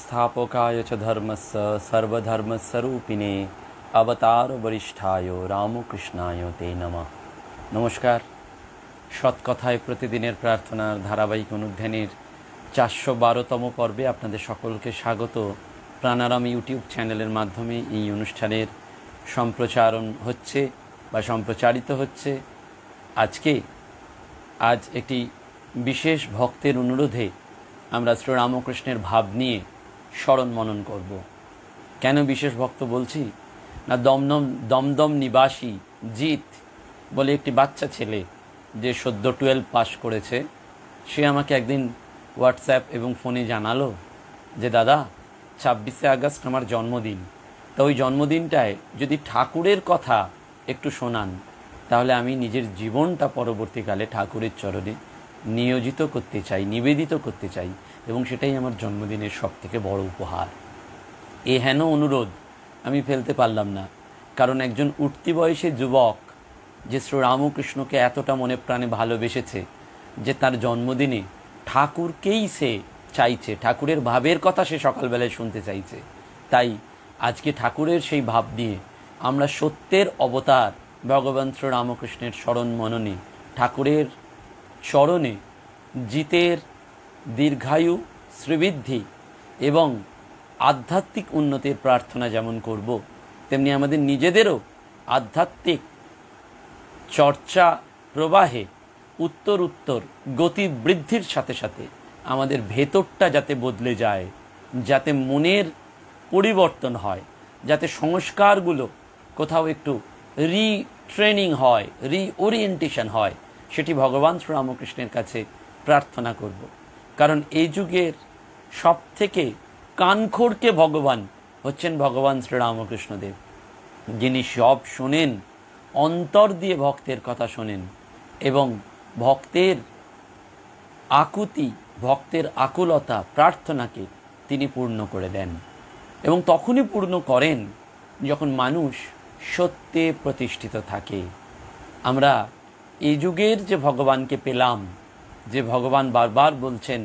संस्थापकाय च धर्मस्य सर्वधर्मस्वरूपिणे अवतार वरिष्ठाय रामकृष्णाय ते नमः। नमस्कार। সৎকথায় প্রতিদিনের প্রার্থনার ধারাবাহিক অনুধ্যানের 412তম পর্বে আপনাদের সকলকে স্বাগত। প্রাণারাম ইউটিউব চ্যানেলের মাধ্যমে এই অনুষ্ঠানের সম্প্রচারণ হচ্ছে বা সম্প্রচারিত হচ্ছে। আজ একটি বিশেষ ভক্তের অনুরোধে আমরা শ্রীরামকৃষ্ণের ভাব নিয়ে স্মরণ মনন করব। কেন বিশেষ ভক্ত বলছি না, দমদম নিবাসী জিৎ বলে একটি বাচ্চা ছেলে যে সদ্য 12 পাস করেছে, সে আমাকে একদিন হোয়াটসঅ্যাপ এবং ফোনে জানালো যে দাদা 26শে আগস্ট আমার জন্মদিন, তা ওই জন্মদিনটায় যদি ঠাকুরের কথা একটু শোনান তাহলে আমি নিজের জীবনটা পরবর্তীকালে ঠাকুরের চরণে নিয়োজিত করতে চাই, নিবেদিত করতে চাই, এবং সেটাই আমার জন্মদিনের সবথেকে বড় উপহার। এ হেন অনুরোধ আমি ফেলতে পারলাম না, কারণ একজন উঠতি বয়সী যুবক যে শ্রীরামকৃষ্ণকে এতটা মনে প্রাণে ভালোবেসেছে যে তার জন্মদিনে ঠাকুরকেই সে চাইছে, ঠাকুরের ভাবের কথা সে সকালবেলায় শুনতে চাইছে। তাই আজকে ঠাকুরের সেই ভাব নিয়ে আমরা সত্যের অবতার ভগবান শ্রীরামকৃষ্ণের স্মরণ মননে ঠাকুরের চরণে জিতের দীর্ঘায়ু, শ্রীবৃদ্ধি এবং আধ্যাত্মিক উন্নতির প্রার্থনা যেমন করব, তেমনি আমাদের নিজেদেরও আধ্যাত্মিক চর্চা প্রবাহে উত্তর গতি বৃদ্ধির সাথে সাথে আমাদের ভেতরটা যাতে বদলে যায়, যাতে মনের পরিবর্তন হয়, যাতে সংস্কারগুলো কোথাও একটু রিট্রেনিং হয়, রিওরিয়েন্টেশন হয়, সেটি ভগবান শ্রীরামকৃষ্ণের কাছে প্রার্থনা করব। কারণ এই যুগের সবথেকে কানখোরকে ভগবান হচ্ছেন ভগবান শ্রীরামকৃষ্ণদেব, যিনি সব শোনেন, অন্তর দিয়ে ভক্তের কথা শোনেন এবং ভক্তের আকুতি, ভক্তের আকুলতা, প্রার্থনাকে তিনি পূর্ণ করে দেন। এবং তখনই পূর্ণ করেন যখন মানুষ সত্যে প্রতিষ্ঠিত থাকে। আমরা এই যুগের যে ভগবানকে পেলাম, যে ভগবান বারবার বলছেন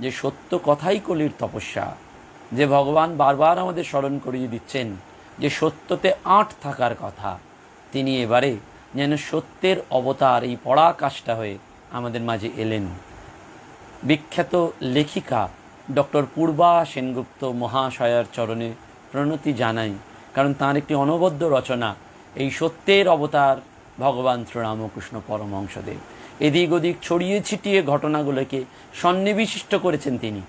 যে সত্য কথাই কলির তপস্যা, যে ভগবান বারবার আমাদের স্মরণ করিয়ে দিচ্ছেন যে সত্যতে আঁট থাকার কথা, তিনি এবারে যেন সত্যের অবতার এই পরাকাষ্ঠা হয়ে আমাদের মাঝে এলেন। বিখ্যাত লেখিকা ডক্টর পূর্বা সেনগুপ্ত মহাশয়ার চরণে প্রণতি জানাই, কারণ তাঁর একটি অনবদ্য রচনা এই সত্যের অবতার ভগবান শ্রীরামকৃষ্ণ পরমহংসদেব। এদিক ওদিক ছড়িয়ে ছিটিয়ে ঘটনাগুলোকে সন্নিবিষ্ট করেছেন তিনি,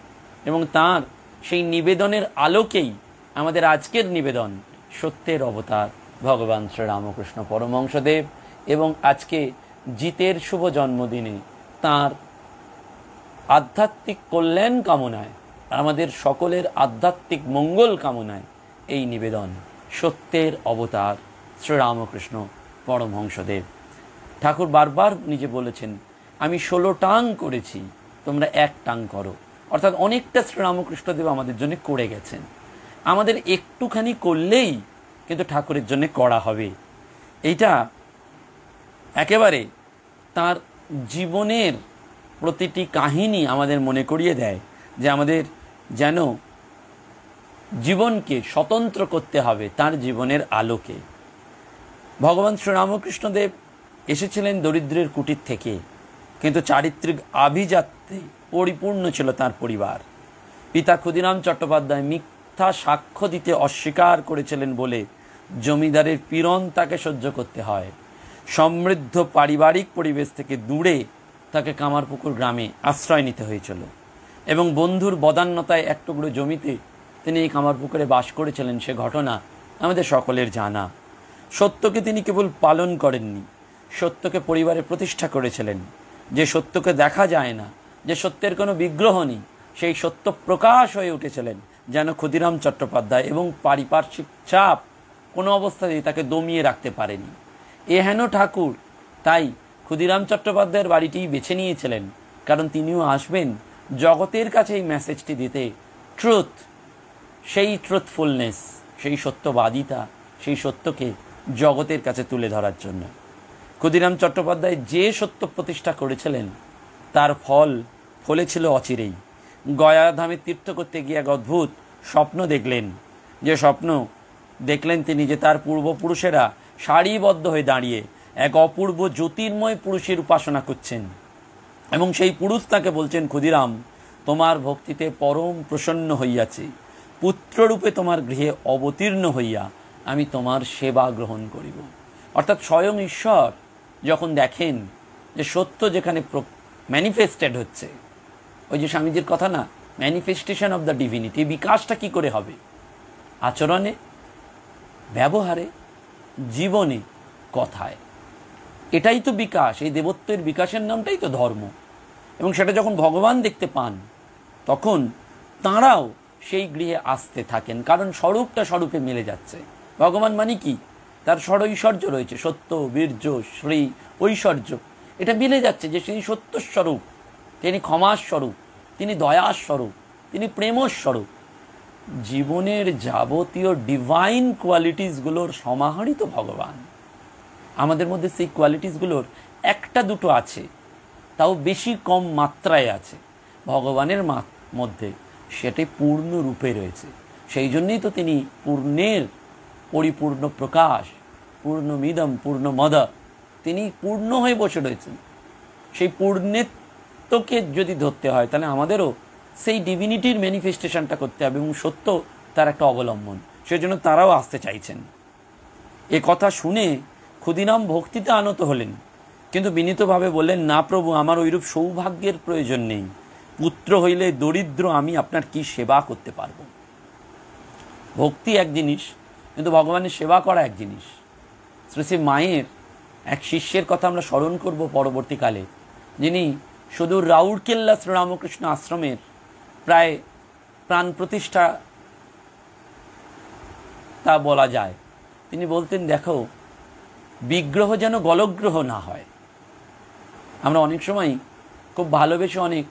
এবং তাঁর সেই নিবেদনের আলোকেই আমাদের আজকের নিবেদন সত্যের অবতার ভগবান শ্রীরামকৃষ্ণ পরমহংসদেব। এবং আজকে জিতের শুভ জন্মদিনে তাঁর আধ্যাত্মিক কল্যাণ কামনায়, আমাদের সকলের আধ্যাত্মিক মঙ্গল কামনায় এই নিবেদন সত্যের অবতার শ্রীরামকৃষ্ণ পরমহংসদেব। ঠাকুর বারবার নিজে বলেছেন, আমি 16 টাং করেছি, তোমরা 1 টাং করো। অর্থাৎ অনেকটা শ্রীরামকৃষ্ণদেব আমাদের জন্য করে গেছেন, আমাদের একটুখানি করলেই কিন্তু ঠাকুরের জন্য করা হবে। এইটা একেবারে তার জীবনের প্রতিটি কাহিনী আমাদের মনে করিয়ে দেয় যে আমাদের যেন জীবনকে স্বতন্ত্র করতে হবে তার জীবনের আলোকে। ভগবান শ্রীরামকৃষ্ণদেব এসেছিলেন দরিদ্রের কুটির থেকে, কিন্তু চারিত্রিক আভিজাত্যে পরিপূর্ণ ছিল তার পরিবার। পিতা ক্ষুদিরাম চট্টোপাধ্যায় মিথ্যা সাক্ষ্য দিতে অস্বীকার করেছিলেন বলে জমিদারের পীড়ন তাকে সহ্য করতে হয়। সমৃদ্ধ পারিবারিক পরিবেশ থেকে দূরে তাকে কামারপুকুর গ্রামে আশ্রয় নিতে হয়েছিল, এবং বন্ধুর বদান্যতায় এক টুকরো জমিতে তিনি এই কামারপুকুরে বাস করেছিলেন, সে ঘটনা আমাদের সকলের জানা। সত্যকে তিনি কেবল পালন করেননি, সত্যকে পরিবারে প্রতিষ্ঠা করেছিলেন। যে সত্যকে দেখা যায় না, যে সত্যের কোনো বিগ্রহ নেই, সেই সত্য প্রকাশ হয়ে উঠেছিলেন যেন ক্ষুদিরাম চট্টোপাধ্যায়, এবং পারিপার্শ্বিক চাপ কোনো অবস্থাতেই তাকে দমিয়ে রাখতে পারেনি। এ হেন ঠাকুর তাই ক্ষুদিরাম চট্টোপাধ্যায়ের বাড়িটিই বেছে নিয়েছিলেন, কারণ তিনিও আসবেন জগতের কাছে এই মেসেজটি দিতে, ট্রুথ, সেই ট্রুথফুলনেস, সেই সত্যবাদিতা, সেই সত্যকে জগতের কাছে তুলে ধরার জন্য। ক্ষুদিরাম চট্টোপাধ্যায় যে সত্য প্রতিষ্ঠা করেছিলেন তার ফল ফলেছিল অচিরেই। গয়া ধামে তীর্থ করতে গিয়ে এক অদ্ভুত স্বপ্ন দেখলেন, যে স্বপ্ন দেখলেন তিনি যে তার পূর্বপুরুষেরা সারিবদ্ধ হয়ে দাঁড়িয়ে এক অপূর্ব জ্যোতির্ময় পুরুষের উপাসনা করছেন, এবং সেই পুরুষ তাকে বলছেন, ক্ষুদিরাম, তোমার ভক্তিতে পরম প্রসন্ন হইয়াছে, পুত্ররূপে তোমার গৃহে অবতীর্ণ হইয়া আমি তোমার সেবা গ্রহণ করিব। অর্থাৎ স্বয়ং ঈশ্বর যখন দেখেন যে সত্য যেখানে ম্যানিফেস্টেড হচ্ছে, ওই যে স্বামীজির কথা না, ম্যানিফেস্টেশন অফ দ্য ডিভিনিটি, বিকাশটা কি করে হবে? আচরণে, ব্যবহারে, জীবনে, কথায়। এটাই তো বিকাশ। এই দেবত্বের বিকাশের নামটাই তো ধর্ম। এবং সেটা যখন ভগবান দেখতে পান তখন তাঁরাও সেই গৃহে আসতে থাকেন, কারণ স্বরূপটা স্বরূপে মিলে যাচ্ছে। ভগবান মানে কি? তার ঐশ্বর্য রয়েছে, সত্য, বীর্য, শ্রী, ঐশ্বর্য, এটা মিলে যাচ্ছে যে তিনি সত্যস্বরূপ, তিনি ক্ষমাস্বরূপ, তিনি দয়াস্বরূপ, তিনি প্রেমস্বরূপ। জীবনের যাবতীয় ডিভাইন কোয়ালিটিসগুলোর সমাহারিত ভগবান। আমাদের মধ্যে সেই কোয়ালিটিসগুলোর একটা দুটো আছে, তাও বেশি কম মাত্রায় আছে। ভগবানের মধ্যে সেটি পূর্ণ রূপে রয়েছে। সেই জন্যই তো তিনি পূর্ণের পরিপূর্ণ প্রকাশ, পূর্ণমিদম পূর্ণমদ, তিনি পূর্ণ হয়ে বসে রয়েছেন। সেই পূর্ণত্বকে যদি ধরতে হয় তাহলে আমাদেরও সেই ডিভিনিটির ম্যানিফেস্টেশনটা করতে হবে, এবং সত্য তার একটা অবলম্বন। সেই জন্য তারাও আসতে চাইছেন। এ কথা শুনে ক্ষুদিরাম ভক্তিতে আনত হলেন, কিন্তু বিনীতভাবে বললেন, না প্রভু, আমার ওইরূপ সৌভাগ্যের প্রয়োজন নেই। পুত্র হইলে দরিদ্র আমি আপনার কি সেবা করতে পারব? ভক্তি এক জিনিস, কিন্তু ভগবানের সেবা করা এক জিনিস। শ্রী শ্রী মায়ের এক শিষ্যের কথা আমরা স্মরণ করব পরবর্তীকালে, যিনি সুদূর রাউরকেল্লা শ্রীরামকৃষ্ণ আশ্রমের প্রায় প্রাণ প্রতিষ্ঠা তা বলা যায়। তিনি বলতেন, দেখো, বিগ্রহ যেন গলগ্রহ না হয়। আমরা অনেক সময় খুব ভালোবেসে অনেক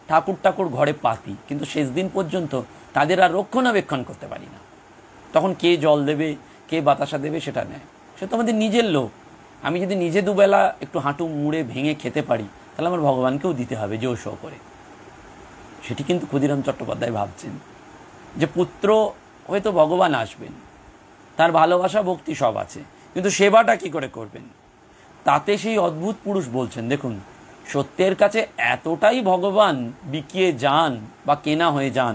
ঠাকুর ঘরে পাতি, কিন্তু শেষ দিন পর্যন্ত তাদের আর রক্ষণাবেক্ষণ করতে পারি না। তখন কে জল দেবে, কে বাতাসা দেবে সেটা নেয়। সে তো আমাদের নিজের লোক। আমি যদি নিজে দুবেলা একটু হাঁটু মুড়ে ভেঙে খেতে পারি, তাহলে আমার ভগবানকেও দিতে হবে জোর শো করে। সেটি কিন্তু ক্ষুদিরাম চট্টোপাধ্যায় ভাবছেন যে পুত্র হয়তো ভগবান আসবেন, তার ভালোবাসা ভক্তি সব আছে, কিন্তু সেবাটা কি করে করবেন? তাতে সেই অদ্ভুত পুরুষ বলছেন, দেখুন, সত্যের কাছে এতটাই ভগবান বিকিয়ে যান বা কেনা হয়ে যান,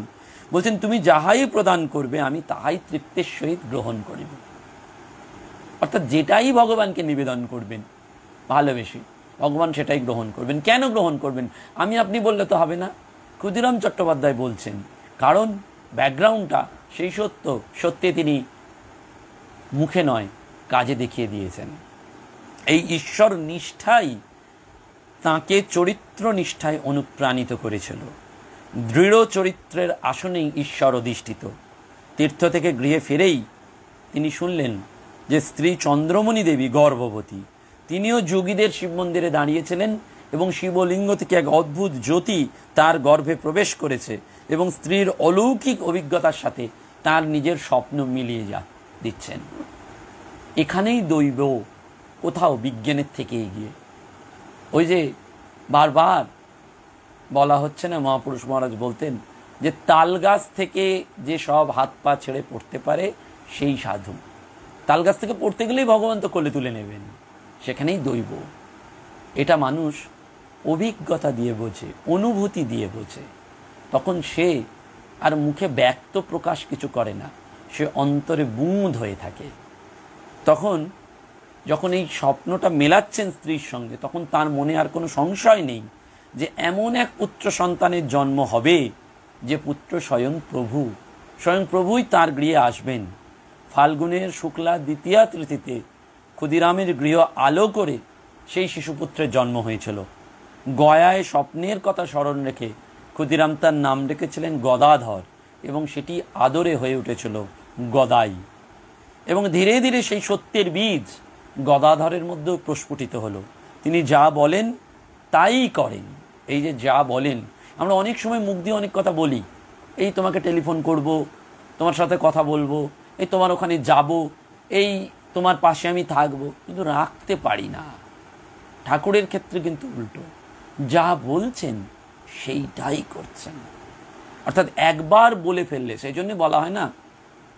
বলছেন, তুমি যাহাই প্রদান করবে আমি তাহাই তৃপ্তির সহিত গ্রহণ করিব। অর্থাৎ যেটাই ভগবানকে নিবেদন করবেন ভালোবেসে, ভগবান সেটাই গ্রহণ করবেন। কেন গ্রহণ করবেন? আমি আপনি বললে তো হবে না। ক্ষুদিরাম চট্টোপাধ্যায় বলছেন, কারণ ব্যাকগ্রাউন্ডটা সেই সত্যে তিনি মুখে নয় কাজে দেখিয়ে দিয়েছেন। এই ঈশ্বর নিষ্ঠাই তাঁকে চরিত্র নিষ্ঠায় অনুপ্রাণিত করেছিল। দৃঢ় চরিত্রের আসনেই ঈশ্বর অধিষ্ঠিত। তীর্থ থেকে গৃহে ফিরেই তিনি শুনলেন যে স্ত্রী চন্দ্রমণি দেবী গর্ভবতী। তিনিও যোগীদের শিব মন্দিরে দাঁড়িয়েছিলেন এবং শিবলিঙ্গ থেকে এক অদ্ভুত জ্যোতি তার গর্ভে প্রবেশ করেছে, এবং স্ত্রীর অলৌকিক অভিজ্ঞতার সাথে তার নিজের স্বপ্ন মিলিয়ে দিচ্ছেন। এখানেই দৈব কোথাও বিজ্ঞানের থেকে এগিয়ে। ওই যে বারবার বলা হচ্ছে না, মহাপুরুষ মহারাজ বলতেন যে তাল গাছ থেকে যে সব হাত পা ছেড়ে পড়তে পারে সেই সাধু। তাল গাছ থেকে পড়তে গেলেই ভগবান তো কোলে তুলে নেবেন। সেখানেই দৈব। এটা মানুষ অভিজ্ঞতা দিয়ে বোঝে, অনুভূতি দিয়ে বোঝে। তখন সে আর মুখে ব্যক্ত প্রকাশ কিছু করে না, সে অন্তরে বুঁদ হয়ে থাকে। তখন যখন এই স্বপ্নটা মেলাচ্ছেন স্ত্রীর সঙ্গে, তখন তার মনে আর কোনো সংশয় নেই যে এমন এক পুত্র সন্তানের জন্ম হবে যে পুত্র স্বয়ং প্রভুই তার গৃহে আসবেন। ফাল্গুনের শুক্লা দ্বিতীয়া তিথিতে ক্ষুদিরামের গৃহ আলো করে সেই শিশুপুত্রের জন্ম হয়েছিল। গয়ায় স্বপ্নের কথা স্মরণ রেখে ক্ষুদিরাম তার নাম রেখেছিলেন গদাধর, এবং সেটি আদরে হয়ে উঠেছিল গদাই। এবং ধীরে ধীরে সেই সত্যের বীজ গদাধরের মধ্যেও প্রস্ফুটিত হলো। তিনি যা বলেন তাই করেন। এই যে যা বলেন, আমরা অনেক সময় মুখ দিয়ে অনেক কথা বলি, এই তোমাকে টেলিফোন করব, তোমার সাথে কথা বলবো, এই তোমার ওখানে যাব, এই তোমার পাশে আমি থাকবো, কিন্তু রাখতে পারি না। ঠাকুরের ক্ষেত্রে কিন্তু উল্টো, যা বলছেন সেইটাই করছেন। অর্থাৎ একবার বলে ফেললে, সেই জন্য বলা হয় না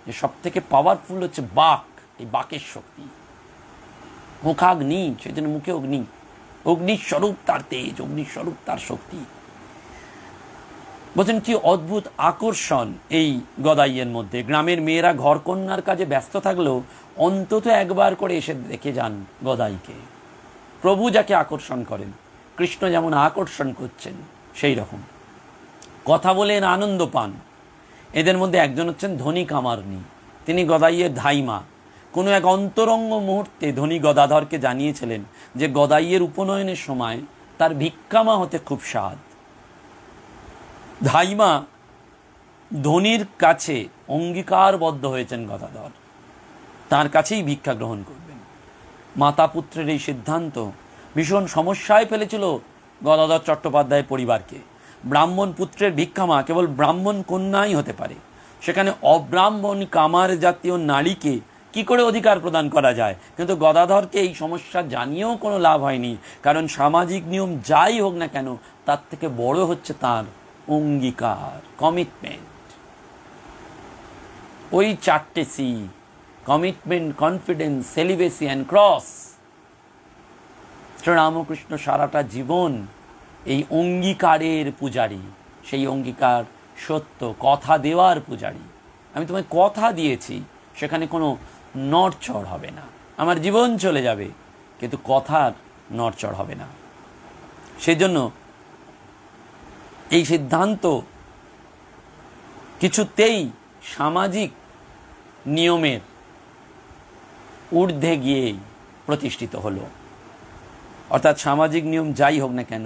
যে সব থেকে পাওয়ারফুল হচ্ছে বাক, এই বাকের শক্তি। মুখাগ্নি, সেই জন্য মুখে অগ্নি, অগ্নিস্বরূপ তার তেজ, অগ্নিস্বরূপ তার শক্তি। বলছেন কি অদ্ভুত আকর্ষণ এই গদাইয়ের মধ্যে। গ্রামের মেয়েরা ঘরকন্যার কাজে ব্যস্ত থাকলেও অন্তত একবার করে এসে দেখে যান গদাইকে। প্রভু যাকে আকর্ষণ করেন, কৃষ্ণ যেমন আকর্ষণ করছেন সেই রকম। কথা বলেন, আনন্দ পান। এদের মধ্যে একজন হচ্ছেন ধনী কামারনি, তিনি গদাইয়ের ধাইমা। কোনো এক অন্তরঙ্গ মুহূর্তে ধনী গদাধরকে জানিয়েছিলেন যে গদাইয়ের উপনয়নের সময় তার ভিক্ষামা হতে খুব স্বাদ। ধাইমা ধনীর কাছে অঙ্গীকারবদ্ধ হয়েছেন গদাধর, তার কাছেই ভিক্ষা গ্রহণ করবেন। মাতা পুত্রের এই সিদ্ধান্ত ভীষণ সমস্যায় ফেলেছিল গদাধর চট্টোপাধ্যায়ের পরিবারকে। ব্রাহ্মণ পুত্রের ভিক্ষামা কেবল ব্রাহ্মণ কন্যাই হতে পারে, সেখানে অব্রাহ্মণ কামার জাতীয় নারীকে কি করে অধিকার প্রদান করা যায়? কিন্তু গদাধরকে এই সমস্যা জানিয়েও কোনো লাভ হয়নি, কারণ সামাজিক নিয়ম যাই হোক না কেন তার থেকে বড় হচ্ছে তার অঙ্গীকার, কমিটমেন্ট। ওই 4টে C, commitment, confidence, celibacy and cross. Sri Ramakrishna সারাটা জীবন এই অঙ্গীকারের পূজারী, সেই অঙ্গীকার সত্য, কথা দেওয়ার পূজারী। আমি তোমায় কথা দিয়েছি, সেখানে কোনো নড়চড় হবে না। আমার জীবন চলে যাবে কিন্তু কথার নড়চড় হবে না। সেজন্য এই সিদ্ধান্ত কিছুতেই সামাজিক নিয়মের ঊর্ধ্বে গিয়েই প্রতিষ্ঠিত হলো। অর্থাৎ সামাজিক নিয়ম যাই হোক না কেন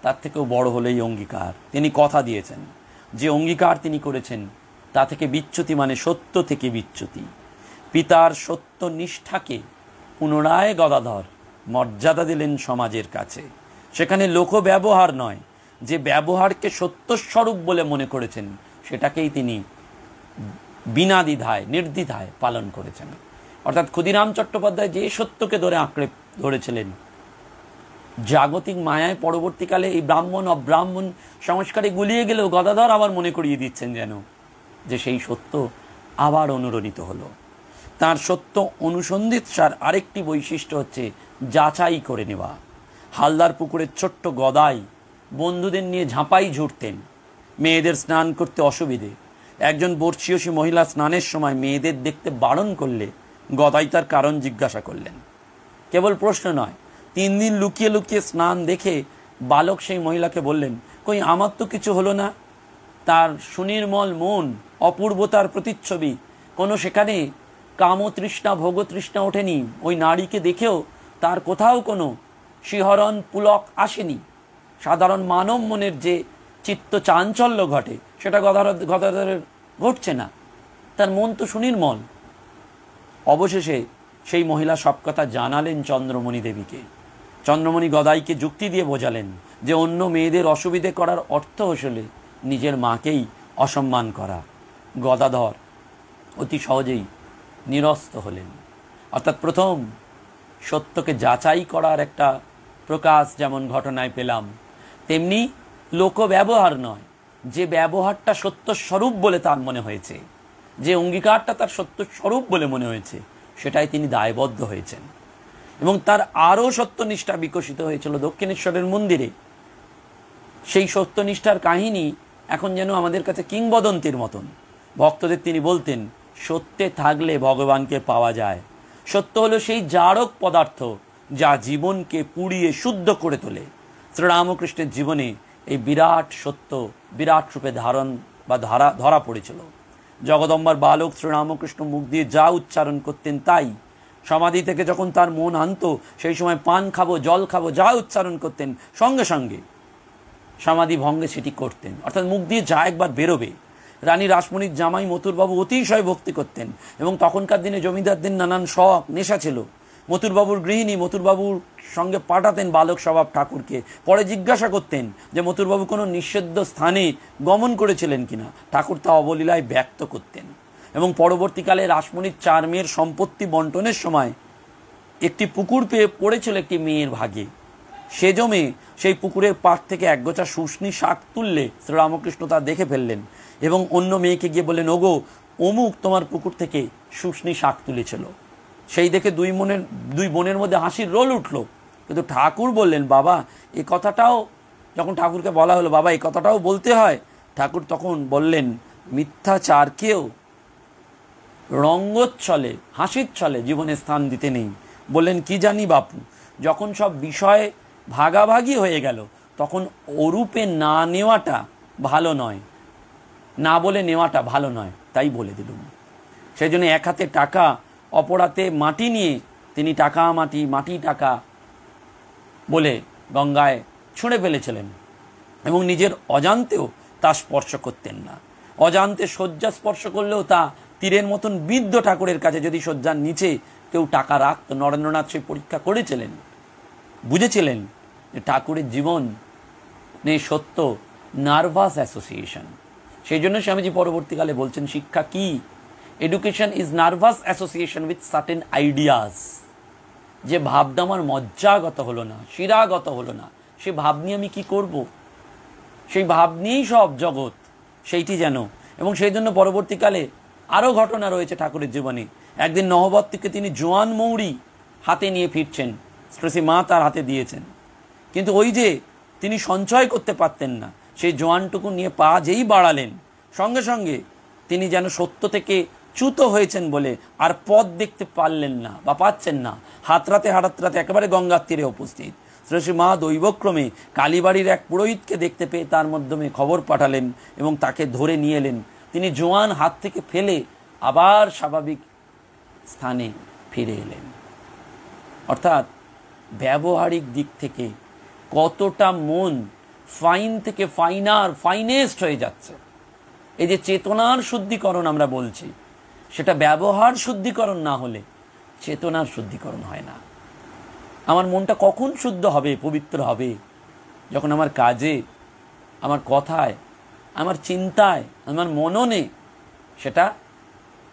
তার থেকেও বড় হলো এই অঙ্গীকার। তিনি কথা দিয়েছেন, যে অঙ্গীকার তিনি করেছেন তা থেকে বিচ্যুতি মানে সত্য থেকে বিচ্যুতি। পিতার সত্য নিষ্ঠাকে পুনরায় গদাধর মর্যাদা দিলেন সমাজের কাছে। সেখানে লোক ব্যবহার নয়, যে ব্যবহারকে সত্যস্বরূপ বলে মনে করেছেন সেটাকেই তিনি বিনা দ্বিধায় নির্দ্বিধায় পালন করেছেন। অর্থাৎ ক্ষুদিরাম চট্টোপাধ্যায় যে সত্যকে ধরে আঁকড়ে ধরেছিলেন, জাগতিক মায়ায় পরবর্তীকালে এই ব্রাহ্মণ অব্রাহ্মণ সংস্কারে গুলিয়ে গেলেও গদাধর আবার মনে করিয়ে দিচ্ছেন যেন যে সেই সত্য আবার অনুরণিত হলো। তার সত্য অনুসন্ধিৎসার আরেকটি বৈশিষ্ট্য হচ্ছে যাচাই করে নেওয়া। হালদার পুকুরের ছোট্ট গদাই বন্ধুদের নিয়ে ঝাঁপাই ঝুড়তেন। মেয়েদের স্নান করতে অসুবিধে, একজন বর্ষীয়সী মহিলা স্নানের সময় মেয়েদের দেখতে বারণ করলে গদাই তার কারণ জিজ্ঞাসা করলেন। কেবল প্রশ্ন নয়, 3 দিন লুকিয়ে লুকিয়ে স্নান দেখে বালক সেই মহিলাকে বললেন, কই আমার তো কিছু হলো না। তার সুনির্মল মন, অপূর্বতার প্রতিচ্ছবি, কোনো সেখানে কামতৃষ্ণা ভোগতৃষ্ণা ওঠেনি। ওই নারীকে দেখেও তার কোথাও কোনো শিহরণ পুলক আসেনি। সাধারণ মানব মনের যে চিত্ত চাঞ্চল্য ঘটে সেটা গদাধরের ঘটছে না, তার মন তো সুনির্মল। অবশেষে সেই মহিলা সব কথা জানালেন চন্দ্রমণি দেবীকে। চন্দ্রমণি গদাইকে যুক্তি দিয়ে বোঝালেন যে অন্য মেয়েদের অসুবিধে করার অর্থ আসলে নিজের মাকেই অসম্মান করা। গদাধর অতি সহজেই নিরস্ত হলেন। অর্থাৎ প্রথম সত্যকে যাচাই করার একটা প্রকাশ যেমন ঘটনায় পেলাম, তেমনি লোক ব্যবহার নয়, যে ব্যবহারটা সত্যস্বরূপ বলে তার মনে হয়েছে, যে অঙ্গীকারটা তার সত্যস্বরূপ বলে মনে হয়েছে, সেটাই তিনি দায়বদ্ধ হয়েছেন। এবং তার আরও সত্যনিষ্ঠা বিকশিত হয়েছিল দক্ষিণেশ্বরের মন্দিরে। সেই সত্যনিষ্ঠার কাহিনী এখন যেন আমাদের কাছে কিংবদন্তির মতন। ভক্তদের তিনি বলতেন, সত্যে থাকলে ভগবানকে পাওয়া যায়। সত্য হলো সেই জারক পদার্থ যা জীবনকে পুড়িয়ে শুদ্ধ করে তোলে। শ্রীরামকৃষ্ণের জীবনে এই বিরাট সত্য বিরাট রূপে ধরা পড়েছিল। জগদম্বার বালক শ্রীরামকৃষ্ণ মুখ দিয়ে যা উচ্চারণ করতেন তাই। সমাধি থেকে যখন তার মন আনত, সেই সময় পান খাবো, জল খাবো, যা উচ্চারণ করতেন সঙ্গে সঙ্গে সমাধি ভঙ্গে সেটি করতেন। অর্থাৎ মুখ দিয়ে যা একবার বেরোবে। রানী রাসমণির জামাই মথুরবাবু অতিশয় ভক্তি করতেন এবং তখনকার দিনে জমিদারদের নানান শখ নেশা ছিল। মথুরবাবুর গৃহিণী মথুরবাবুর সঙ্গে পাঠাতেন বালক স্বভাব ঠাকুরকে। পরে জিজ্ঞাসা করতেন যে মথুরবাবু কোনো নিষিদ্ধ স্থানে গমন করেছিলেন কিনা। ঠাকুর তা অবলীলায় ব্যক্ত করতেন। এবং পরবর্তীকালে রাসমণির 4 মেয়ের সম্পত্তি বন্টনের সময় একটি পুকুর পেয়ে পড়েছিল একটি মেয়ের ভাগে। সে জমে সেই পুকুরের পাড় থেকে একগোছা শুষ্নি শাক তুললে শ্রীরামকৃষ্ণ তা দেখে ফেললেন এবং অন্য মেয়েকে গিয়ে বললেন, ওগো অমুক তোমার পুকুর থেকে শুশনি শাক তুলেছিল। সেই দেখে দুই বোনের মধ্যে হাসির রোল উঠল। কিন্তু ঠাকুর বললেন, বাবা এই কথাটাও, যখন ঠাকুরকে বলা হলো বাবা এই কথাটাও বলতে হয়, ঠাকুর তখন বললেন, মিথ্যাচারকেও রঙ্গোচ্ছলে হাসির ছলে জীবনে স্থান দিতে নেই। বললেন, কি জানি বাপু, যখন সব বিষয় ভাগাভাগি হয়ে গেল তখন ওরূপে না নেওয়াটা ভালো নয়, না বলে নেওয়াটা ভালো নয়, তাই বলে দিলুম। সেই জন্য এক হাতে টাকা অপর হাতে মাটি নিয়ে তিনি টাকা মাটি মাটি টাকা বলে গঙ্গায় ছুঁড়ে ফেলেছিলেন এবং নিজের অজান্তেও তা স্পর্শ করতেন না। অজান্তে শয্যা স্পর্শ করলেও তা তীরের মতন বিদ্ধ ঠাকুরের কাছে। যদি শয্যার নিচে কেউ টাকা রাখত, নরেন্দ্রনাথ সেই পরীক্ষা করেছিলেন, বুঝেছিলেন যে ঠাকুরের জীবন নেই সত্য নার্ভাস অ্যাসোসিয়েশন। সেই জন্য স্বামীজি পরবর্তীকালে বলছেন, শিক্ষা কি? Education is nervous association with certain ideas. যে ভাবটা আমার মজ্জাগত হলো না, শিরাগত হলো না, সে ভাব নিয়ে আমি কি করব? সেই ভাব নিয়েই সব জগৎ, সেইটি যেন। এবং সেই জন্য পরবর্তীকালে আরও ঘটনা রয়েছে ঠাকুরের জীবনে। একদিন নহবত থেকে তিনি জোয়ান মৌরি হাতে নিয়ে ফিরছেন, শ্রী মা তার হাতে দিয়েছেন, কিন্তু ওই যে তিনি সঞ্চয় করতে পারতেন না, সেই জোয়ানটুকু নিয়ে পা যেই বাড়ালেন, সঙ্গে সঙ্গে তিনি যেন সত্য থেকে চ্যুত হয়েছেন বলে আর পথ দেখতে পারলেন না বা পাচ্ছেন না। হাতরাতে একেবারে গঙ্গার তীরে উপস্থিত। শ্রী মা দৈবক্রমে কালীবাড়ির এক পুরোহিতকে দেখতে পেয়ে তার মাধ্যমে খবর পাঠালেন এবং তাকে ধরে নিয়ে এলেন। তিনি জোয়ান হাত থেকে ফেলে আবার স্বাভাবিক স্থানে ফিরে এলেন। অর্থাৎ ব্যবহারিক দিক থেকে কতটা মন ফাইন থেকে ফাইনেস্ট হয়ে যাচ্ছে। এই যে চেতনার শুদ্ধিকরণ আমরা বলছি, সেটা ব্যবহার শুদ্ধিকরণ না হলে চেতনার শুদ্ধিকরণ হয় না। আমার মনটা কখন শুদ্ধ হবে, পবিত্র হবে? যখন আমার কাজে, আমার কথায়, আমার চিন্তায়, আমার মননে সেটা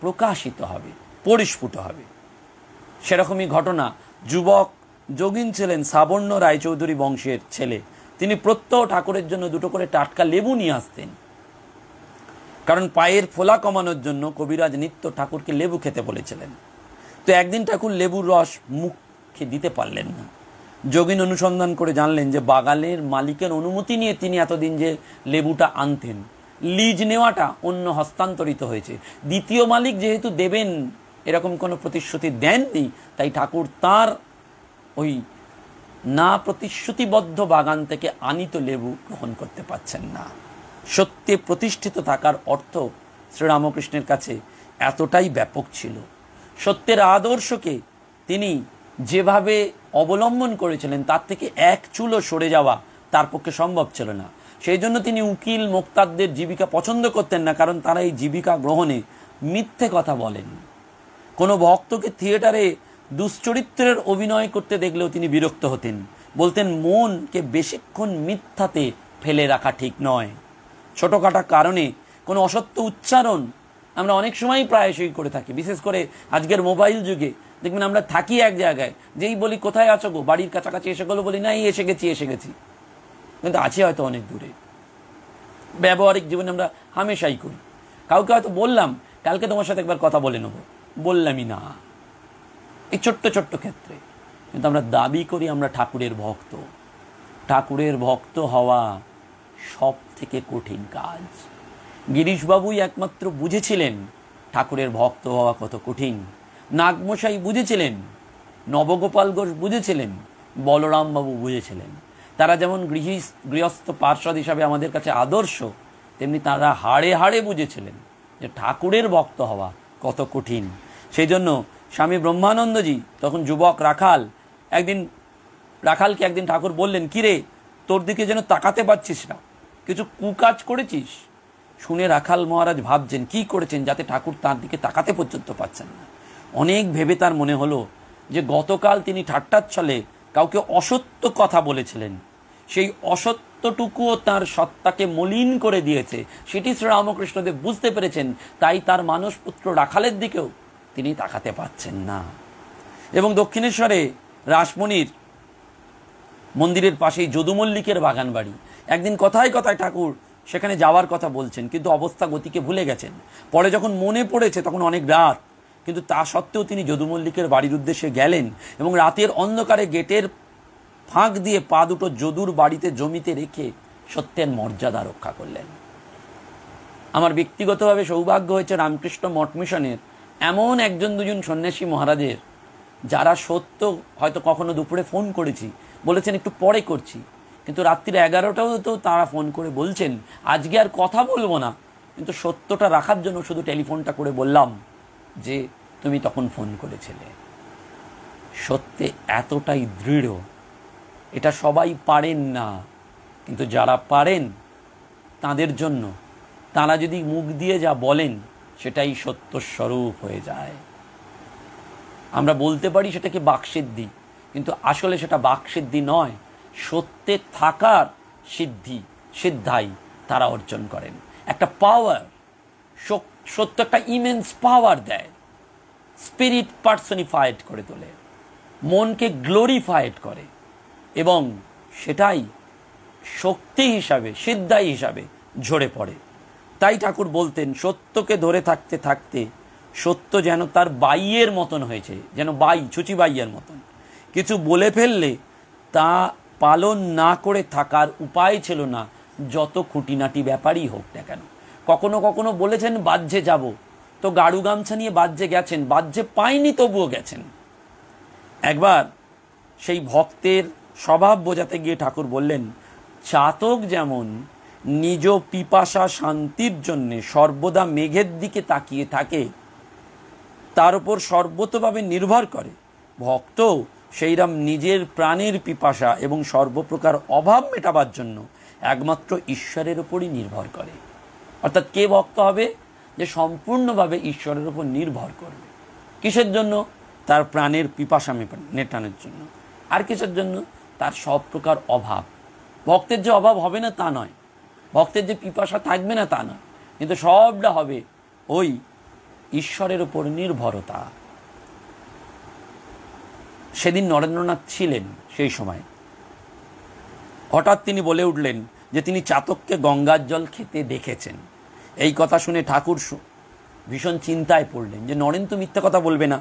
প্রকাশিত হবে, পরিস্ফুট হবে। সেরকমই ঘটনা। যুবক যোগিন ছিলেন সাবর্ণ রায়চৌধুরী বংশের ছেলে। তিনি প্রত্যহ ঠাকুরের জন্য 2টো করে টাটকা লেবু নিয়ে আসতেন, কারণ পায়ের ফোলা কমানোর জন্য কবিরাজ নিত্য ঠাকুরকে লেবু খেতে বলেছিলেন। তো একদিন ঠাকুর লেবুর রস মুখে দিতে পারলেন না। যোগিন অনুসন্ধান করে জানলেন যে বাগানের মালিকের অনুমতি নিয়ে তিনি এতদিন যে লেবুটা আনতেন, লিজ নেওয়াটা অন্য হস্তান্তরিত হয়েছে। দ্বিতীয় মালিক যেহেতু দেবেন এরকম কোনো প্রতিশ্রুতি দেননি, তাই ঠাকুর তার ওই না প্রতিশ্রুতিবদ্ধ বাগান থেকে আনিত লেবু গ্রহণ করতে পারছেন না। সত্যে প্রতিষ্ঠিত থাকার অর্থ শ্রীরামকৃষ্ণের কাছে এতটাই ব্যাপক ছিল। সত্যের আদর্শকে তিনি যেভাবে অবলম্বন করেছিলেন তার থেকে এক চুলও সরে যাওয়া তার পক্ষে সম্ভব ছিল না। সেই জন্য তিনি উকিল মোক্তারদের জীবিকা পছন্দ করতেন না, কারণ তারা এই জীবিকা গ্রহণে মিথ্যে কথা বলেন। কোনো ভক্তকে থিয়েটারে দুশ্চরিত্রের অভিনয় করতে দেখলেও তিনি বিরক্ত হতেন। বলতেন, মনকে বেশিক্ষণ মিথ্যাতে ফেলে রাখা ঠিক নয়। ছোটোখাটো কারণে কোনো অসত্য উচ্চারণ আমরা অনেক সময়ই প্রায়শই করে থাকি। বিশেষ করে আজকের মোবাইল যুগে দেখবেন আমরা থাকি এক জায়গায়, যেই বলি কোথায় আছো গো, বাড়ির কাছাকাছি এসে গেলো, বলি না এই এসে গেছি, কিন্তু আছি হয়তো অনেক দূরে। ব্যবহারিক জীবনে আমরা হামেশাই করি। কাউকে হয়তো বললাম কালকে তোমার সাথে একবার কথা বলে নেবো, বললামই না, এই ছোট্ট ছোট্ট ক্ষেত্রে। কিন্তু আমরা দাবি করি আমরা ঠাকুরের ভক্ত। ঠাকুরের ভক্ত হওয়া সব থেকে কঠিন কাজ। গিরিশবাবুই একমাত্র বুঝেছিলেন ঠাকুরের ভক্ত হওয়া কত কঠিন। নাগমশাই বুঝেছিলেন, নবগোপাল ঘোষ বুঝেছিলেন, বলরামবাবু বুঝেছিলেন। তারা যেমন গৃহস্থ পার্ষদ হিসাবে আমাদের কাছে আদর্শ, তেমনি তারা হাড়ে হাড়ে বুঝেছিলেন যে ঠাকুরের ভক্ত হওয়া কত কঠিন। সেই জন্য স্বামী ব্রহ্মানন্দজি তখন যুবক রাখাল, রাখালকে একদিন ঠাকুর বললেন, কিরে তোর দিকে যেন তাকাতে পারছিস না, কিছু কুকাজ করেছিস? শুনে রাখাল মহারাজ ভাবছেন কি করেছেন, যাতে ঠাকুর তার দিকে তাকাতে পর্যন্ত পাচ্ছেন না। অনেক ভেবে তার মনে হলো যে গতকাল তিনি ঠাট্টার ছলে কাউকে অসত্য কথা বলেছিলেন, সেই অসত্যটুকুও তার সত্তাকে মলিন করে দিয়েছে। সেটি শ্রীরামকৃষ্ণদেব বুঝতে পেরেছেন, তাই তার মানসপুত্র রাখালের দিকেও তিনি তাকাতে পাচ্ছেন না। এবং দক্ষিণেশ্বরে রাসমণির মন্দিরের পাশেই যদু মল্লিকের বাগান বাড়ি। একদিন কথায় কথায় ঠাকুর সেখানে যাওয়ার কথা বলছেন, কিন্তু অবস্থা গতিকে ভুলে গেছেন। পরে যখন মনে পড়েছে তখন অনেক রাত, কিন্তু তা সত্ত্বেও তিনি যদু মল্লিকের বাড়ির উদ্দেশ্যে গেলেন এবং রাতের অন্ধকারে গেটের ফাঁক দিয়ে পা দুটো যদুর বাড়িতে জমিতে রেখে সত্যের মর্যাদা রক্ষা করলেন। আমার ব্যক্তিগতভাবে সৌভাগ্য হয়েছে রামকৃষ্ণ মঠ মিশনের এমন একজন দুজন সন্ন্যাসী মহারাজের, যারা সত্য হয়তো কখনো দুপুরে ফোন করেছি, বলেছেন একটু পরে করছি, কিন্তু রাত্রির 11টাও তো তারা ফোন করে বলছেন আজকে আর কথা বলবো না, কিন্তু সত্যটা রাখার জন্য শুধু টেলিফোনটা করে বললাম যে তুমি তখন ফোন করেছিলে। সত্যে এতটাই দৃঢ়, এটা সবাই পারেন না, কিন্তু যারা পারেন তাদের জন্য তারা যদি মুখ দিয়ে যা বলেন সেটাই সত্যস্বরূপ হয়ে যায়। আমরা বলতে পারি সেটাকে বাকসিদ্ধি, কিন্তু আসলে সেটা বাকসিদ্ধি নয়, সত্যে থাকার সিদ্ধাই তারা অর্জন করেন। একটা পাওয়ার, সত্য একটা ইমেন্স পাওয়ার দেয়, স্পিরিট পার্সনিফাইড করে তোলে, মনকে গ্লোরিফাইড করে, এবং সেটাই শক্তি হিসাবে, সিদ্ধাই হিসাবে ঝরে পড়ে। তাই ঠাকুর বলতেন সত্যকে ধরে থাকতে থাকতে সত্য যেন তার বাইয়ের মতন হয়েছে, যেন বাই, ছুচি বাইয়ের মতন। কিছু বলে ফেললে তা পালন না করে থাকার উপায় ছিল না, যত খুঁটিনাটি ব্যাপারই হোক না কেন। কখনো কখনো বলেছেন বাহ্যে যাব, তো গাড়ু গামছা নিয়ে বাহ্যে গেছেন, বাহ্যে পায়নি তবুও গেছেন। একবার সেই ভক্তের স্বভাব বোঝাতে গিয়ে ঠাকুর বললেন, চাতক যেমন নিজ পিপাসা শান্তির জন্যে সর্বদা মেঘের দিকে তাকিয়ে থাকে, তার উপর সর্বতভাবে নির্ভর করে, ভক্ত সেইরাম নিজের প্রাণের পিপাসা এবং সর্বপ্রকার অভাব মেটাবার জন্য একমাত্র ঈশ্বরের উপরই নির্ভর করে। অর্থাৎ কে ভক্ত হবে? যে সম্পূর্ণভাবে ঈশ্বরের উপর নির্ভর করবে। কিসের জন্য? তার প্রাণের পিপাসা মেটানোর জন্য। আর কিসের জন্য? তার সব প্রকার অভাব। ভক্তের যে অভাব হবে না তা নয়, ভক্তের যে পিপাসা থাকবে না তা নয়, কিন্তু সবটা হবে ওই ঈশ্বরের উপর নির্ভরতা। সেদিন নরেন্দ্রনাথ ছিলেন সেই সময়। হঠাৎ তিনি বলে উঠলেন যে তিনি চাতককে গঙ্গার জল খেতে দেখেছেন। এই কথা শুনে ঠাকুর ভীষণ চিন্তায় পড়লেন যে নরেন তো মিথ্যা কথা বলবে না,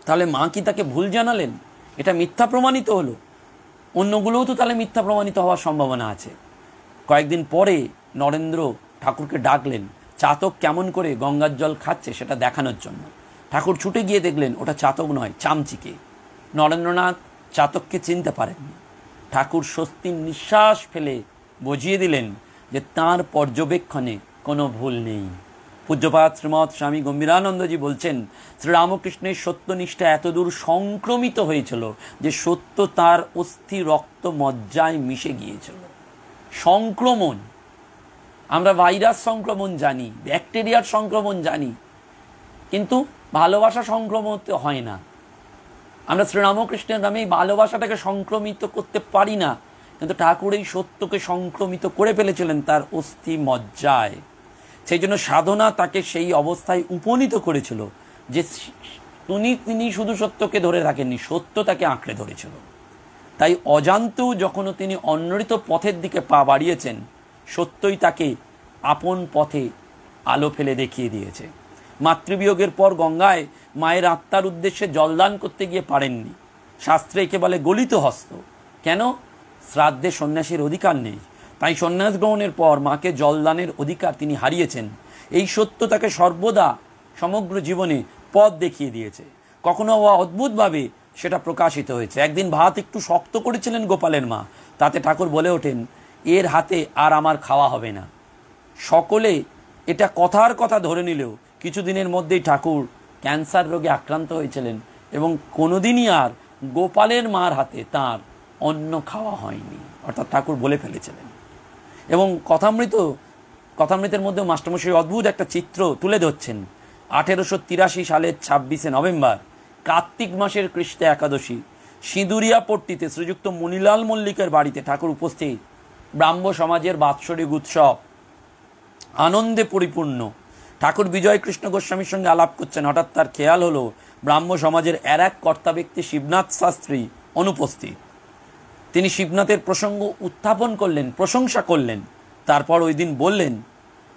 তাহলে মা কি তাকে ভুল জানালেন? এটা মিথ্যা প্রমাণিত হলো, অন্যগুলোও তো তাহলে মিথ্যা প্রমাণিত হওয়ার সম্ভাবনা আছে। কয়েকদিন পরে নরেন্দ্র ঠাকুরকে ডাকলেন চাতক কেমন করে গঙ্গার জল খাচ্ছে সেটা দেখানোর জন্য। ঠাকুর ছুটে গিয়ে দেখলেন ওটা চাতক নয়, চামচিকে। নরেন্দ্রনাথ চাতককে চিনতে পারেননি। ঠাকুর স্বস্তির নিঃশ্বাস ফেলে বুঝিয়ে দিলেন যে তাঁর পর্যবেক্ষণে কোনো ভুল নেই। পূজ্যপাদ শ্রীমৎ স্বামী গম্ভীরানন্দজি বলছেন, শ্রীরামকৃষ্ণের সত্যনিষ্ঠা এতদূর সংক্রমিত হয়েছিল যে সত্য তার অস্থি রক্ত মজ্জায় মিশে গিয়েছিল। সংক্রমণ, আমরা ভাইরাস সংক্রমণ জানি, ব্যাকটেরিয়ার সংক্রমণ জানি, কিন্তু ভালোবাসা সংক্রমিত হয় না। আমরা শ্রীরামকৃষ্ণের নামে এই ভালোবাসাটাকে সংক্রমিত করতে পারি না, কিন্তু ঠাকুর এই সত্যকে সংক্রমিত করে ফেলেছিলেন তার অস্থি মজ্জায়। সেই জন্য সাধনা তাকে সেই অবস্থায় উপনীত করেছিল যে তিনি শুধু সত্যকে ধরে রাখেননি, সত্য তাকে আঁকড়ে ধরেছিল। তাই অজান্তেও যখন তিনি অন্যরিত পথের দিকে পা বাড়িয়েছেন, সত্যই তাকে আপন পথে আলো ফেলে দেখিয়ে দিয়েছে। মাতৃবিয়োগের পর গঙ্গায় মায়ের আত্মার উদ্দেশ্যে জলদান করতে গিয়ে পারেননি। শাস্ত্রে একে বলে গলিত হস্ত। কেন? শ্রাদ্ধে সন্ন্যাসীর অধিকার নেই, তাই সন্ন্যাস গ্রহণের পর মাকে জলদানের অধিকার তিনি হারিয়েছেন। এই সত্য তাকে সর্বদা সমগ্র জীবনে পথ দেখিয়ে দিয়েছে। কখনো অদ্ভুতভাবে সেটা প্রকাশিত হয়েছে। একদিন ভাত একটু শক্ত করেছিলেন গোপালের মা, তাতে ঠাকুর বলে ওঠেন, এর হাতে আর আমার খাওয়া হবে না। সকলে এটা কথার কথা ধরে নিলেও কিছুদিনের মধ্যেই ঠাকুর ক্যান্সার রোগে আক্রান্ত হয়েছিলেন এবং কোনোদিনই আর গোপালের মার হাতে তার অন্ন খাওয়া হয়নি। অর্থাৎ ঠাকুর বলে ফেলেছিলেন। এবং কথামৃতের মধ্যে মাস্টারমশাই অদ্ভুত একটা চিত্র তুলে ধরছেন। 1883 সালের 26শে নভেম্বর, কার্তিক মাসের কৃষ্ণ একাদশী, সিঁদুরিয়া পট্টিতে শ্রীযুক্ত মণিলাল মল্লিকের বাড়িতে ঠাকুর উপস্থিত। ব্রাহ্ম সমাজের বাৎসরিক উৎসব, আনন্দে পরিপূর্ণ। ঠাকুর বিজয় কৃষ্ণ গোস্বামীর সঙ্গে আলাপ করছেন। হঠাৎ তার খেয়াল হলো ব্রাহ্ম সমাজের এক কর্তা ব্যক্তি শিবনাথ শাস্ত্রী অনুপস্থিত। তিনি শিবনাথের প্রসঙ্গ উত্থাপন করলেন, প্রশংসা করলেন, তারপর ওই দিন বললেন,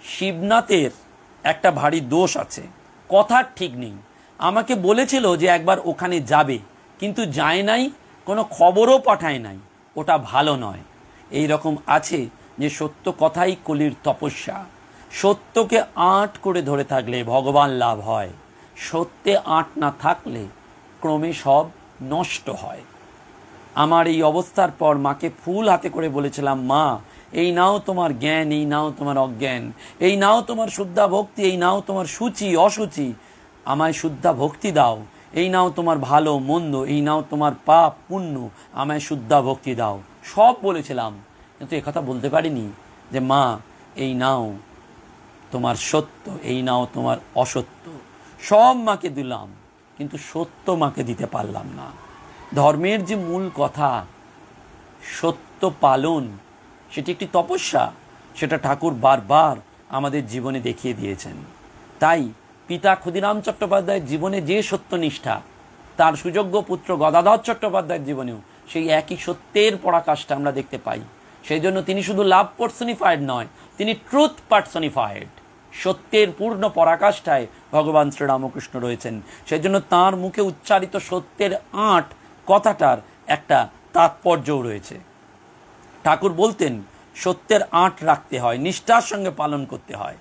শিবনাথের একটা ভারী দোষ আছে, কথার ঠিক নেই। আমাকে বলেছিল যে একবার ওখানে যাবে, কিন্তু যায় নাই, কোনো খবরও পাঠায় নাই। ওটা ভালো নয়। এই রকম আছে যে সত্য কথাই কলির তপস্যা। সত্যকে আঁট করে ধরে থাকলে ভগবান লাভ হয়, সত্যে আঁট না থাকলে ক্রমে সব নষ্ট হয়। আমার এই অবস্থার পর মাকে ফুল হাতে করে বলেছিলাম, মা, এই নাও তোমার জ্ঞান, এই নাও তোমার অজ্ঞান, এই নাও তোমার শুদ্ধা ভক্তি, এই নাও তোমার সূচি অসুচি, আমায় শুদ্ধা ভক্তি দাও। এই নাও তোমার ভালো মন্দ, এই নাও তোমার পাপ পুণ্য, আমায় শুদ্ধা ভক্তি দাও। সব বলেছিলাম, কিন্তু একথা বলতে পারিনি যে মা, এই নাও তোমার সত্য, এই নাও তোমার অসত্য। সব মাকে দিলাম, কিন্তু সত্য মাকে দিতে পারলাম না। ধর্মের যে মূল কথা সত্য পালন, সেটি একটি তপস্যা, সেটা ঠাকুর বারবার আমাদের জীবনে দেখিয়ে দিয়েছেন। তাই পিতা ক্ষুদিরাম চট্টোপাধ্যায়ের জীবনে যে সত্যনিষ্ঠা, তার সুযোগ্য পুত্র গদাধর চট্টোপাধ্যায়ের জীবনেও সেই একই সত্যের পরাকাষ্ঠা আমরা দেখতে পাই। সেই জন্য তিনি শুধু লাভ পার্সনিফাইড নয়, তিনি ট্রুথ পার্সনিফাইড। সত্যের পূর্ণ পরাকাষ্ঠায় ভগবান শ্রীরামকৃষ্ণ রয়েছেন। সেই জন্য তাঁর মুখে উচ্চারিত সত্যের আঁট কথাটার একটা তাৎপর্যও রয়েছে। ঠাকুর বলতেন, সত্যের আঁট রাখতে হয়, নিষ্ঠার সঙ্গে পালন করতে হয়,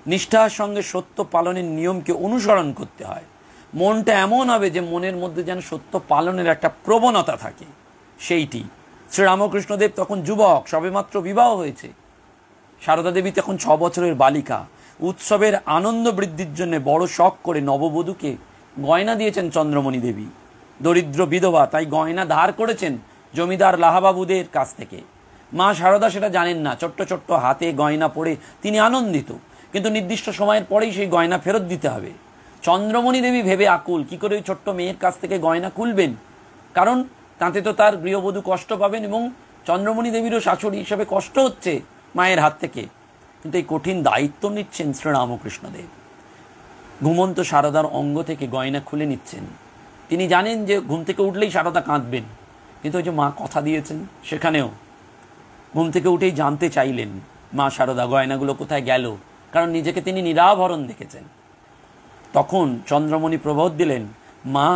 নিষ্ঠার সঙ্গে সত্য পালনের নিয়মকে অনুসরণ করতে হয়। মনটা এমন হবে যে মনের মধ্যে যেন সত্য পালনের একটা প্রবণতা থাকে। সেইটি শ্রীরামকৃষ্ণদেব তখন যুবক, সবেমাত্র বিবাহ হয়েছে। সারদা দেবী তখন 6 বছরের বালিকা। উৎসবের আনন্দ বৃদ্ধির জন্য বড় শখ করে নববধূকে গয়না দিয়েছেন চন্দ্রমণি দেবী। দরিদ্র বিধবা, তাই গয়না ধার করেছেন জমিদার লাহাবাবুদের কাছ থেকে। মা সারদা সেটা জানেন না। ছোট্ট ছোট্ট হাতে গয়না পরে তিনি আনন্দিত, কিন্তু নির্দিষ্ট সময়ের পরেই সেই গয়না ফেরত দিতে হবে। চন্দ্রমণি দেবী ভেবে আকুল, কি করে ওই ছোট্ট মেয়ের কাছ থেকে গয়না খুলবেন, কারণ তাতে তো তার গৃহবধূ কষ্ট পাবেন এবং চন্দ্রমণি দেবীরও শাশুড়ি হিসেবে কষ্ট হচ্ছে মায়ের হাত থেকে। কিন্তু এই কঠিন দায়িত্ব নিচ্ছেন শ্রীরামকৃষ্ণদেব। ঘুমন্ত সারদার অঙ্গ থেকে গয়না খুলে নিচ্ছেন। তিনি জানেন যে ঘুম থেকে উঠলেই সারদা কাঁদবেন, কিন্তু ওই যে মা কথা দিয়েছেন, সেখানেও ঘুম থেকে উঠেই জানতে চাইলেন মা সারদা গয়নাগুলো কোথায় গেল, কারণ নিজেকে তিনি নিরাভরণ দেখেছেন। তখন চন্দ্রমণি প্রবোধ দিলেন, মা,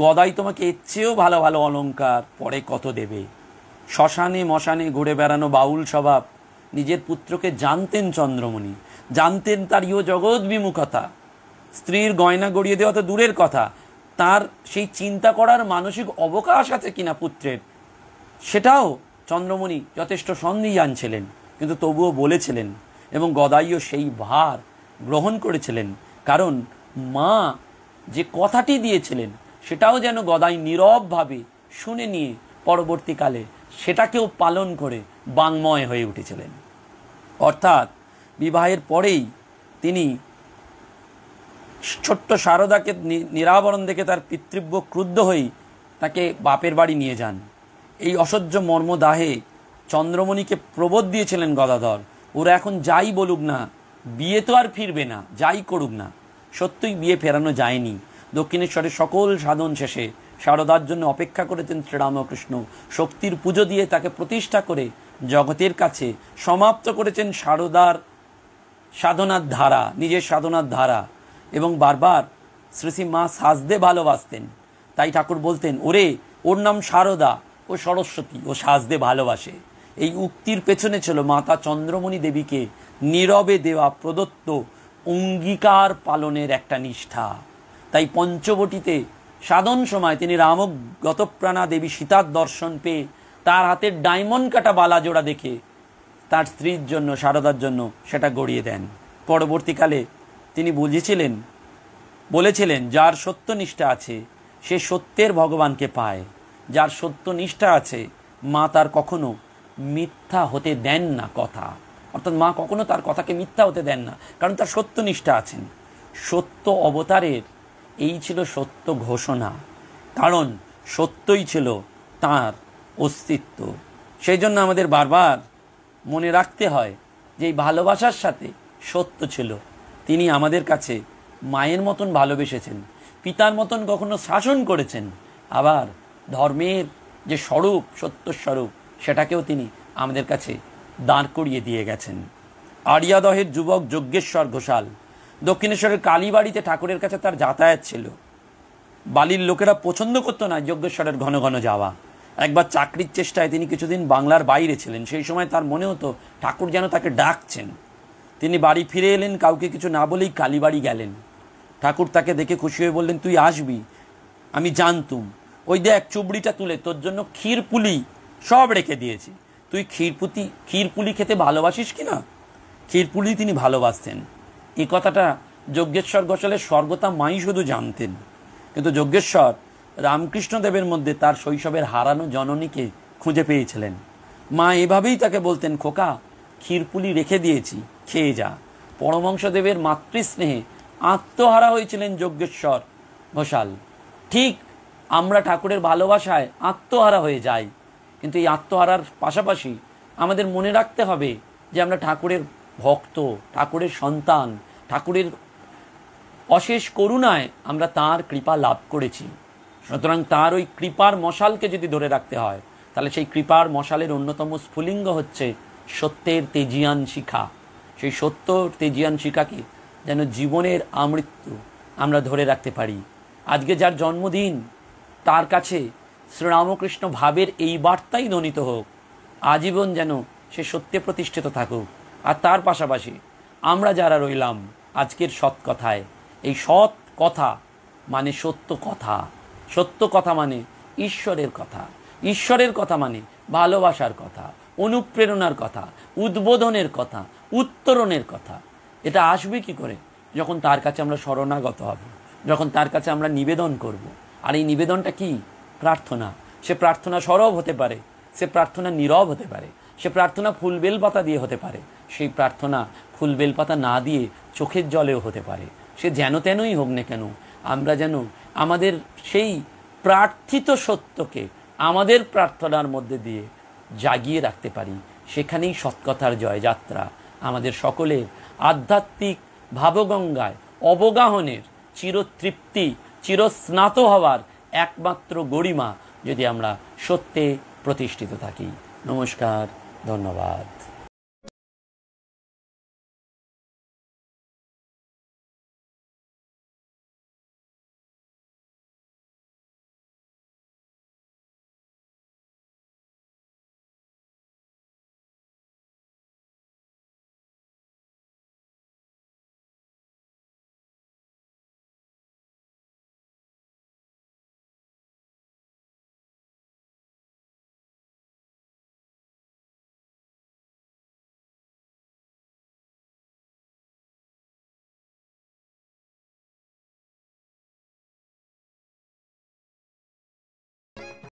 গদাই তোমাকে এর চেয়েও ভালো ভালো অলঙ্কার পরে কত দেবে। শ্মশানে মশানে ঘুরে বেড়ানো বাউল স্বভাব নিজের পুত্রকে জানতেন চন্দ্রমণি, জানতেন তার ইহ জগৎ বিমুখতা। স্ত্রীর গয়না গড়িয়ে দেওয়া তো দূরের কথা, তার সেই চিন্তা করার মানসিক অবকাশ আছে কিনা পুত্রের, সেটাও চন্দ্রমণি যথেষ্ট সন্দিহান ছিলেন, কিন্তু তবুও বলেছিলেন। এবং গদাইও সেই ভার গ্রহণ করেছিলেন, কারণ মা যে কথাটি দিয়েছিলেন সেটাও যেন গদাই নীরবভাবে শুনে নিয়ে পরবর্তীকালে সেটাকেও পালন করে বাংময় হয়ে উঠেছিলেন। অর্থাৎ বিবাহের পরেই তিনি ছোট্ট সারদাকে নিরাবরণ দেখে তার পিতৃব্য ক্রুদ্ধ হয়ে তাকে বাপের বাড়ি নিয়ে যান। এই অসহ্য মর্মদাহে চন্দ্রমণিকে প্রবোধ দিয়েছিলেন গদাধর, ওরা এখন যাই বলুক না, বিয়ে তো আর ফিরবে না, যাই করুক না। সত্যই বিয়ে ফেরানো যায়নি। দক্ষিণেশ্বরের সকল সাধন শেষে সারদার জন্য অপেক্ষা করেছেন শ্রীরামকৃষ্ণ। শক্তির পুজো দিয়ে তাকে প্রতিষ্ঠা করে জগতের কাছে সমাপ্ত করেছেন সারদার সাধনার ধারা, নিজের সাধনার ধারা। এবং বারবার শ্রী মা সাজতে ভালোবাসতেন। তাই ঠাকুর বলতেন, ওরে, ওর নাম সারদা, ও সরস্বতী, ও সাজতে ভালোবাসে। এই উক্তির পেছনে ছিল মাতা চন্দ্রমণি দেবীকে নীরবে দেওয়া প্রদত্ত অঙ্গীকার পালনের একটা নিষ্ঠা। তাই পঞ্চবটিতে সাধন সময় তিনি রামগতপ্রাণা দেবী সীতার দর্শন পেয়ে তার হাতের ডায়মন্ড কাটা বালা জোড়া দেখে তার স্ত্রীর জন্য, সারদার জন্য সেটা গড়িয়ে দেন। পরবর্তীকালে তিনি বুঝেছিলেন, বলেছিলেন, যার সত্যনিষ্ঠা আছে সে সত্যের ভগবানকে পায়। যার সত্যনিষ্ঠা আছে মা তার কখনো মিথ্যা হতে দেন না কথা, অর্থাৎ মা কখনো তার কথাকে মিথ্যা হতে দেন না, কারণ তার সত্যনিষ্ঠা আছেন। সত্য অবতারের এই ছিল সত্য ঘোষণা, কারণ সত্যই ছিল তার অস্তিত্ব। সেই জন্য আমাদের বারবার মনে রাখতে হয় যে এই ভালোবাসার সাথে সত্য ছিল। তিনি আমাদের কাছে মায়ের মতন ভালোবেসেছেন, পিতার মতন কখনো শাসন করেছেন, আবার ধর্মের যে স্বরূপ, সত্য স্বরূপ, সেটাকেও তিনি আমাদের কাছে দাঁড় করিয়ে দিয়ে গেছেন। আরিয়াদহের যুবক যজ্ঞেশ্বর ঘোষাল দক্ষিণেশ্বরের কালীবাড়িতে ঠাকুরের কাছে তার যাতায়াত ছিল। বালির লোকেরা পছন্দ করতো না যজ্ঞেশ্বরের ঘন ঘন যাওয়া। একবার চাকরির চেষ্টায় তিনি কিছুদিন বাংলার বাইরে ছিলেন। সেই সময় তার মনে হতো ঠাকুর যেন তাকে ডাকছেন। তিনি বাড়ি ফিরে এলেন, কাউকে কিছু না বলেই কালীবাড়ি গেলেন। ঠাকুর তাকে দেখে খুশি হয়ে বললেন, তুই আসবি, আমি জানতুম। ওই দেখ চুবড়িটা তুলে তোর জন্য ক্ষীরপুলি সব রেখে দিয়েছি, তুই ক্ষীরপুলি খেতে ভালোবাসিস কি না? ক্ষীরপুলি তিনি ভালোবাসতেন। এই কথাটা যজ্ঞেশ্বর ঘোষালের স্বর্গতা মাই শুধু জানতেন। কিন্তু যজ্ঞেশ্বর রামকৃষ্ণদেবের মধ্যে তার শৈশবের হারানো জননীকে খুঁজে পেয়েছিলেন। মা এভাবেই তাকে বলতেন, খোকা ক্ষীরপুলি রেখে দিয়েছি, খেয়ে যা। পরমহংসদেবের মাতৃস্নেহে আত্মহারা হয়েছিলেন যজ্ঞেশ্বর ঘোষাল। ঠিক আমরা ঠাকুরের ভালোবাসায় আত্মহারা হয়ে যাই, কিন্তু এই আত্মহারার পাশাপাশি আমাদের মনে রাখতে হবে যে আমরা ঠাকুরের ভক্ত, ঠাকুরের সন্তান, ঠাকুরের অশেষ করুণায় আমরা তাঁর কৃপা লাভ করেছি। সুতরাং তাঁর ওই কৃপার মশালকে যদি ধরে রাখতে হয়, তাহলে সেই কৃপার মশালের অন্যতম স্ফুলিঙ্গ হচ্ছে সত্যের তেজিয়ান শিখা। সেই সত্য তেজিয়ান শিখাকে যেন জীবনের আমৃত্যু আমরা ধরে রাখতে পারি। আজকে যার জন্মদিন, তার কাছে শ্রীরামকৃষ্ণ ভাবের এই বার্তাই ধ্বনিত হোক, আজীবন যেন সে সত্যে প্রতিষ্ঠিত থাকুক। আর তার পাশাপাশি আমরা যারা রইলাম আজকের সৎ কথায়, এই সৎ কথা মানে সত্য কথা, সত্য কথা মানে ঈশ্বরের কথা, ঈশ্বরের কথা মানে ভালোবাসার কথা, অনুপ্রেরণার কথা, উদ্বোধনের কথা, উত্তরণের কথা। এটা আসবে কি করে? যখন তার কাছে আমরা শরণাগত হব, যখন তার কাছে আমরা নিবেদন করব। আর এই নিবেদনটা কি? প্রার্থনা। সে প্রার্থনা সরব হতে পারে, সে প্রার্থনা নীরব হতে পারে, সে প্রার্থনা ফুল বেলপাতা দিয়ে হতে পারে, সেই প্রার্থনা ফুল বেলপাতা না দিয়ে চোখের জলেও হতে পারে। সে যেন তেনই হোক না কেন, আমরা যেন আমাদের সেই প্রার্থিত সত্যকে আমাদের প্রার্থনার মধ্যে দিয়ে জাগিয়ে রাখতে পারি। সেখানেই সৎকথার জয়যাত্রা। আমাদের সকলের আধ্যাত্মিক ভাবগঙ্গায় অবগাহনের চিরতৃপ্তি, চিরস্নাত হওয়ার একমাত্র গরিমা যদি আমরা সত্যে প্রতিষ্ঠিত থাকি। নমস্কার, ধন্যবাদ।